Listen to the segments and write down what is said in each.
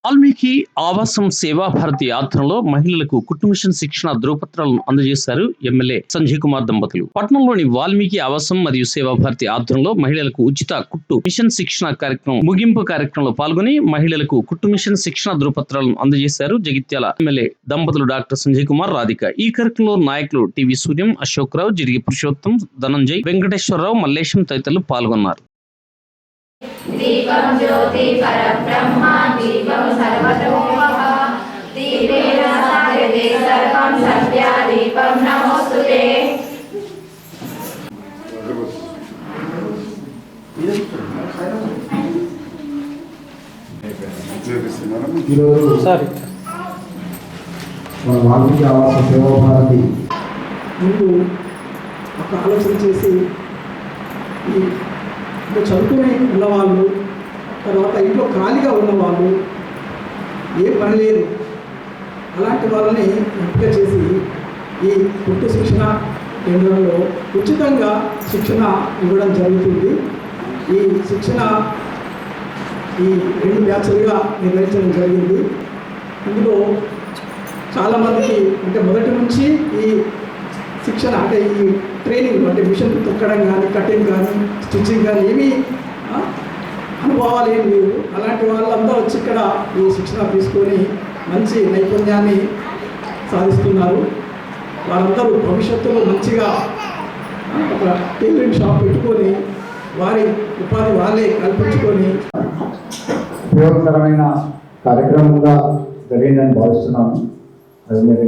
వాల్మీకి ఆవాసం సేవా భారతి ఆధ్వర్యంలో మహిళలకు కుట్టు మిషన్ శిక్షణ ధృవపత్రాలను అందజేశారు ఎమ్మెల్యే సంజయ్ కుమార్ దంపతులు. పట్టణంలోని వాల్మీకి ఆవాసం మరియు సేవా భారతి ఆధ్వర్యంలో మహిళలకు ఉచిత కుట్టు మిషన్ శిక్షణ కార్యక్రమం ముగింపు కార్యక్రమంలో పాల్గొని మహిళలకు కుట్టు మిషన్ శిక్షణ ధృవపత్రాలను అందజేశారు జగిత్యాల ఎమ్మెల్యే దంపతులు డాక్టర్ సంజయ్ కుమార్, రాధిక. ఈ కార్యక్రమంలో నాయకులు టీవీ సూర్యం, అశోక్ రావు, జిరిగి పురుషోత్తం, ధనంజయ్, వెంకటేశ్వరరావు, మల్లేశం తదితరులు పాల్గొన్నారు. దీపం జ్యోతి పరబ్రహ్మ దీపం సర్వతోముఖః దీపేన సాధ్యతే సర్వం సత్య దీపం నమోస్తుతే. మన వాల్మీకి ఆవాస సేవా భారతి ముందు ఒక ఆలోచన చేసి ఇంట్లో చదువుకుని ఉన్నవాళ్ళు, తర్వాత ఇంట్లో ఖాళీగా ఉన్నవాళ్ళు, ఏ పని లేదు అలాంటి వాళ్ళని ఎంపిక చేసి ఈ కుట్టు శిక్షణ కేంద్రంలో ఉచితంగా శిక్షణ ఇవ్వడం జరుగుతుంది. ఈ శిక్షణ ఈ 2 బ్యాచ్లుగా నిర్వహించడం జరిగింది. ఇందులో చాలామందికి అంటే మొదటి నుంచి ఈ శిక్షణ అంటే ఈ ట్రైనింగ్ అంటే మిషన్ తొక్కడం కానీ, కటింగ్ కానీ, స్టిచ్చింగ్ కానీ ఏమీ అనుభవాలు ఏం లేవు. అలాంటి వాళ్ళంతా వచ్చి ఇక్కడ ఈ శిక్షణ తీసుకొని మంచి నైపుణ్యాన్ని సాధిస్తున్నారు. వారందరూ భవిష్యత్తులో మంచిగా ఒక టైలరింగ్ షాప్ పెట్టుకొని వారి ఉపాధి వాళ్ళే కల్పించుకొని ఉపయోగకరమైన కార్యక్రమంగా జరిగిందని భావిస్తున్నాను. అది మరి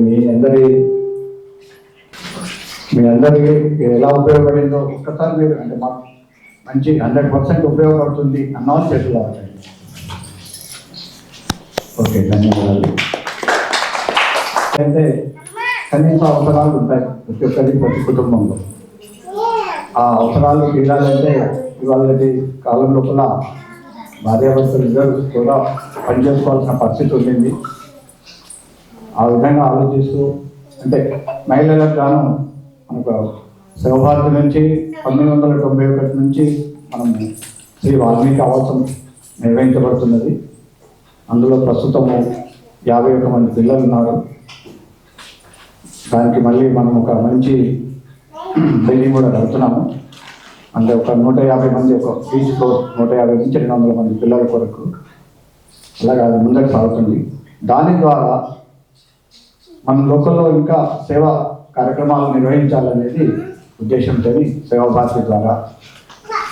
మీ అందరికీ ఎలా ఉపయోగపడిందో ఒక్కసారి మీరు అంటే మాకు మంచి 100% ఉపయోగపడుతుంది అన్నవాళ్ళు చేతులు అవుతాయి. ఓకే, ధన్యవాదాలు. అంటే కనీస అవసరాలు ఉంటాయి ప్రతి ఒక్కరికి, ప్రతి కుటుంబంలో. ఆ అవసరాలు తీరాలంటే ఇవాళ కాలం లోపల భార్యాభర్తలు ఇద్దరు కూడా పనిచేసుకోవాల్సిన పరిస్థితి ఉండింది. ఆ విధంగా ఆలోచిస్తూ అంటే మహిళలకు గాను మనకు సేవాభారతి నుంచి 1991 నుంచి మనం శ్రీ వాల్మీకి ఆవాసం నిర్వహించబడుతున్నది. అందులో ప్రస్తుతము 51 మంది పిల్లలు ఉన్నారు. దానికి మళ్ళీ మనం ఒక మంచి బిల్డింగ్ కూడా కడుతున్నాము. అంటే ఒక 150 మంది, ఒక ఈచ్ ఫ్లోర్ 150 నుంచి 200 మంది పిల్లల కొరకు అలాగే అది ముందరికి సాగుతుంది. దాని ద్వారా మన లోకల్లో ఇంకా సేవా కార్యక్రమాలు నిర్వహించాలనేది ఉద్దేశంతో సేవా భారతి ద్వారా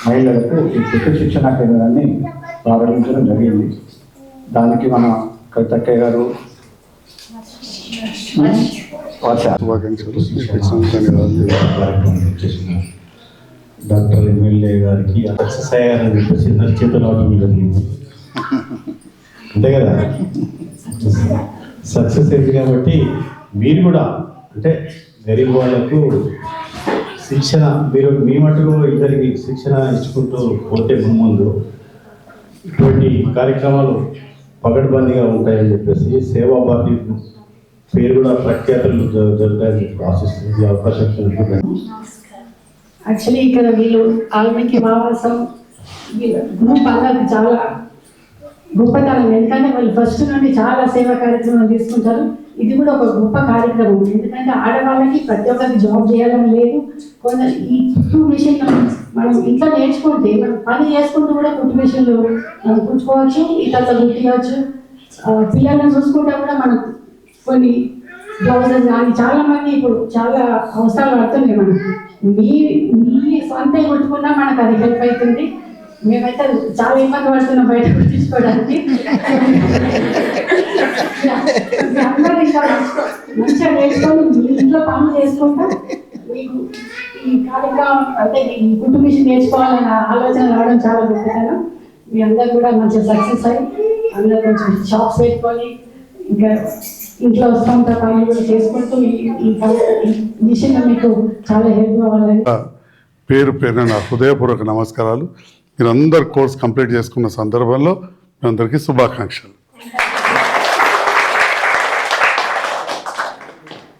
మహిళలకు ఈ కుట్టు శిక్షణ కేంద్రాన్ని ప్రారంభించడం జరిగింది. దానికి మన కవితక్కయ్య గారు డాక్టర్ ఎమ్మెల్యే గారికి సక్సెస్ అయ్యారని చెప్పేసి చేతులు అవడం జరిగింది. అంతే కదా, సక్సెస్ అయింది కాబట్టి మీరు కూడా అంటే గరీబ్ వాళ్ళకు శిక్షణ మీరు మీ మటుకు ఇద్దరికి శిక్షణ ఇచ్చుకుంటూ పోతే ముందు ఇటువంటి కార్యక్రమాలు పగడ్బందీగా ఉంటాయని చెప్పేసి సేవా భారతి పేరు కూడా ప్రఖ్యాతలు జరుగుతాయని ఆశిస్తుంది. అవకాశం యాక్చువల్లీ ఇక్కడ వీళ్ళు వాల్మీకి ఆవాసం గ్రూప్ అందరికి చాలా గొప్పతనం. ఎందుకంటే వాళ్ళు ఫస్ట్ నుండి చాలా సేవా కార్యక్రమాలు తీసుకుంటారు. ఇది కూడా ఒక గొప్ప కార్యక్రమం. ఎందుకంటే ఆడవాళ్ళకి ప్రతి ఒక్కరికి జాబ్ చేయాలని లేదు. కొందరు ఈ కుట్టు మిషన్ మనం ఇంట్లో నేర్చుకుంటే మనం పని చేసుకుంటూ కూడా కుట్టు మిషన్లు మనం కుట్టుకోవచ్చు, ఇతరులు కుట్టియవచ్చు. పిల్లలను చూసుకుంటే కూడా మనం కొన్ని బ్లౌజెస్ కానీ చాలా మంది ఇప్పుడు చాలా అవసరాలు పడుతున్నాయి. మనకు మీ సొంత కుట్టుకున్నా మనకు అది హెల్ప్ అవుతుంది. మేమైతే చాలా ఇబ్బంది పడుతున్నాం బయట కుట్టించుకోవడానికి. అందరూ ఇంకా మంచిగా నేర్చుకొని మీ ఇంట్లో పనులు చేసుకుంటా మీకు ఈ కార్యక్రమం అంటే ఈ కుట్టు మిషన్ నేర్చుకోవాలన్న ఆలోచన రావడం చాలా గొప్పతనం. మీ అందరు కూడా మంచిగా సక్సెస్ అయ్యి అందరూ కొంచెం షాప్స్ పెట్టుకొని ఇంకా ఇంట్లో వస్తుంటా పనులు కూడా చేసుకుంటూ ఈ మిషన్ మీకు చాలా హెల్ప్ కావాలని పేరున నా హృదయపూర్వక నమస్కారాలు. మీరందరూ కోర్స్ కంప్లీట్ చేసుకున్న సందర్భంలో మీ అందరికీ శుభాకాంక్షలు.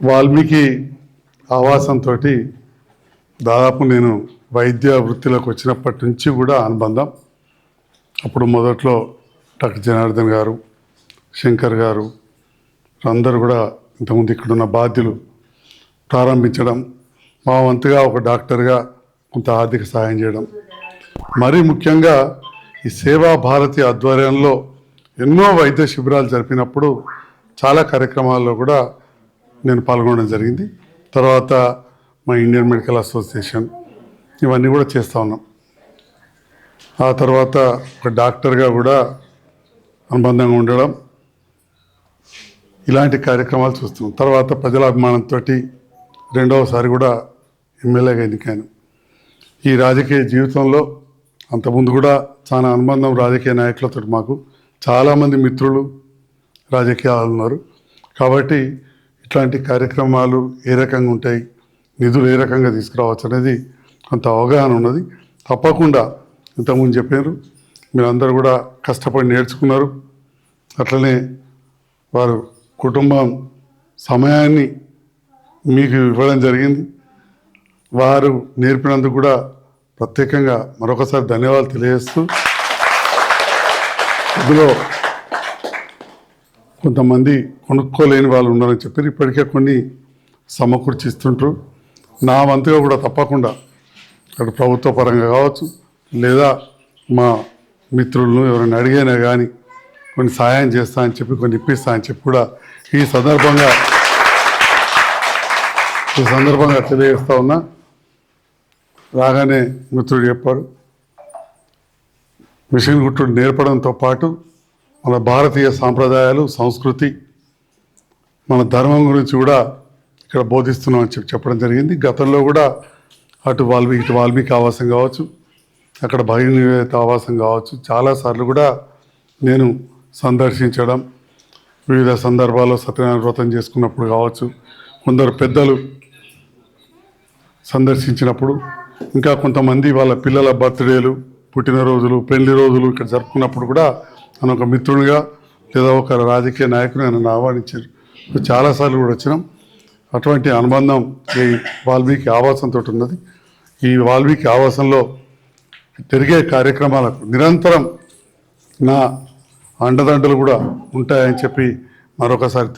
వాల్మీకి ఆవాసంతో దాదాపు నేను వైద్య వృత్తిలోకి వచ్చినప్పటి నుంచి కూడా అనుబంధం. అప్పుడు మొదట్లో డాక్టర్ జనార్దన్ గారు, శంకర్ గారు అందరూ కూడా ఇంతకుముందు ఇక్కడున్న బాధ్యులు ప్రారంభించడం, మా వంతుగా ఒక డాక్టర్గా కొంత ఆర్థిక సహాయం చేయడం, మరీ ముఖ్యంగా ఈ సేవా భారతి ఆధ్వర్యంలో ఎన్నో వైద్య శిబిరాలు జరిపినప్పుడు చాలా కార్యక్రమాల్లో కూడా నేను పాల్గొనడం జరిగింది. తర్వాత మా ఇండియన్ మెడికల్ అసోసియేషన్ ఇవన్నీ కూడా చేస్తూ ఉన్నాం. ఆ తర్వాత ఒక డాక్టర్గా కూడా అనుబంధంగా ఉండడం, ఇలాంటి కార్యక్రమాలు చూస్తున్నాం. తర్వాత ప్రజల అభిమానంతో రెండవసారి కూడా ఎమ్మెల్యేగా ఎన్నికాను. ఈ రాజకీయ జీవితంలో అంతకుముందు కూడా చాలా అనుబంధం రాజకీయ నాయకులతో మాకు చాలామంది మిత్రులు రాజకీయాలు ఉన్నారు. కాబట్టి ఇట్లాంటి కార్యక్రమాలు ఏ రకంగా ఉంటాయి, నిధులు ఏ రకంగా తీసుకురావచ్చు అనేది కొంత అవగాహన ఉన్నది. తప్పకుండా ఇంతకుముందు చెప్పారు, మీరందరూ కూడా కష్టపడి నేర్చుకున్నారు. అట్లనే వారు కుటుంబం సమయాన్ని మీకు ఇవ్వడం జరిగింది. వారు నేర్పినందుకు కూడా ప్రత్యేకంగా మరొకసారి ధన్యవాదాలు తెలియజేస్తూ, ఇందులో కొంతమంది కొనుక్కోలేని వాళ్ళు ఉన్నారని చెప్పారు. ఇప్పటికే కొన్ని సమకూర్చిస్తుంటారు. నా వంతుగా కూడా తప్పకుండా అటు ప్రభుత్వ పరంగా కావచ్చు, లేదా మా మిత్రులను ఎవరైనా అడిగినా కానీ కొన్ని సహాయం చేస్తా అని చెప్పి, కొన్ని ఇప్పిస్తా అని చెప్పి కూడా ఈ సందర్భంగా తెలియజేస్తా ఉన్నా. రాగానే మిత్రుడు చెప్పారు, మిషన్ కుట్టుడు నేర్పడంతో పాటు మన భారతీయ సాంప్రదాయాలు, సంస్కృతి, మన ధర్మం గురించి కూడా ఇక్కడ బోధిస్తున్నాం అని చెప్పడం జరిగింది. గతంలో కూడా ఇటు వాల్మీకి ఆవాసం కావచ్చు, అక్కడ భగీరథ ఆవాసం కావచ్చు, చాలాసార్లు కూడా నేను సందర్శించడం, వివిధ సందర్భాల్లో సత్యనారాయణ వ్రతం చేసుకున్నప్పుడు కావచ్చు, కొందరు పెద్దలు సందర్శించినప్పుడు, ఇంకా కొంతమంది వాళ్ళ పిల్లల బర్త్డేలు, పుట్టినరోజులు, పెళ్లి రోజులు ఇక్కడ జరుపుకున్నప్పుడు కూడా నన్ను ఒక మిత్రునిగా లేదా ఒక రాజకీయ నాయకుని నన్ను ఆహ్వానించారు. చాలాసార్లు కూడా వచ్చినాం. అటువంటి అనుబంధం ఈ వాల్మీకి ఆవాసంతో ఉన్నది. ఈ వాల్మీకి ఆవాసంలో జరిగే కార్యక్రమాలకు నిరంతరం నా అండదండలు కూడా ఉంటాయని చెప్పి మరొకసారి